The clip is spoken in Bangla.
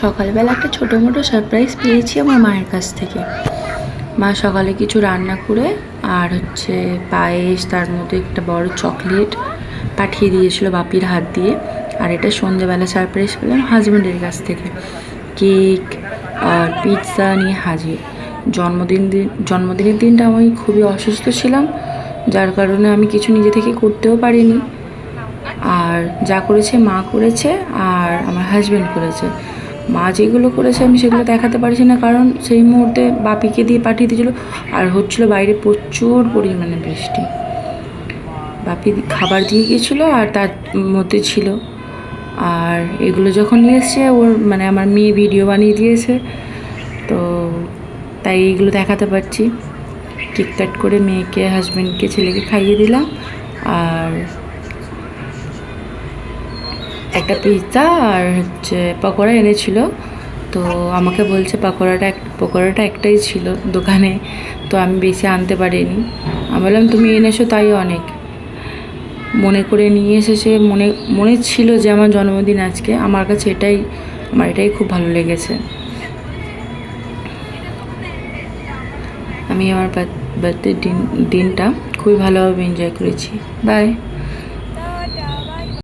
সকালবেলা একটা ছোটো মোটো সারপ্রাইজ পেয়েছি আমার মায়ের কাছ থেকে। মা সকালে কিছু রান্না করে আর পায়েস, তার মধ্যে একটা বড় চকলেট পাঠিয়ে দিয়েছিল বাপির হাত দিয়ে। আর এটা সন্ধ্যেবেলা সারপ্রাইজ পেলাম হাজব্যান্ডের কাছ থেকে। কেক আর পিৎজা নিয়ে হাজির। জন্মদিনের দিনটা আমি খুবই অসুস্থ ছিলাম, যার কারণে আমি কিছু নিজে থেকে করতেও পারিনি। আর যা করেছে মা করেছে আর আমার হাজব্যান্ড করেছে। মা যেগুলো করেছে আমি সেগুলো দেখাতে পারছি না, কারণ সেই মুহূর্তে বাপিকে দিয়ে পাঠিয়ে দিয়েছিলো আর হচ্ছিলো বাইরে প্রচুর পরিমাণে বৃষ্টি। বাপি খাবার দিয়ে গিয়েছিলো আর তার মধ্যে ছিল। আর এগুলো যখন নিয়ে এসছে আমার মেয়ে ভিডিও বানিয়ে দিয়েছে, তো তাই এইগুলো দেখাতে পারছি। কেক কাট করে মেয়েকে, হাজব্যান্ডকে, ছেলেকে খাইয়ে দিলাম। আর একটা পিৎজা আর পকোড়া এনেছিল। তো আমাকে বলছে পকোড়াটা একটাই ছিল দোকানে, তো আমি বেশি আনতে পারিনি। আমি বললাম তুমি এনেছো তাই অনেক। মনে করে নিয়ে এসেছে, মনে ছিল যে আমার জন্মদিন আজকে। আমার কাছে এটাই খুব ভালো লেগেছে। আমি আমার বার্থডে দিনটা খুবই ভালোভাবে এনজয় করেছি। বাই।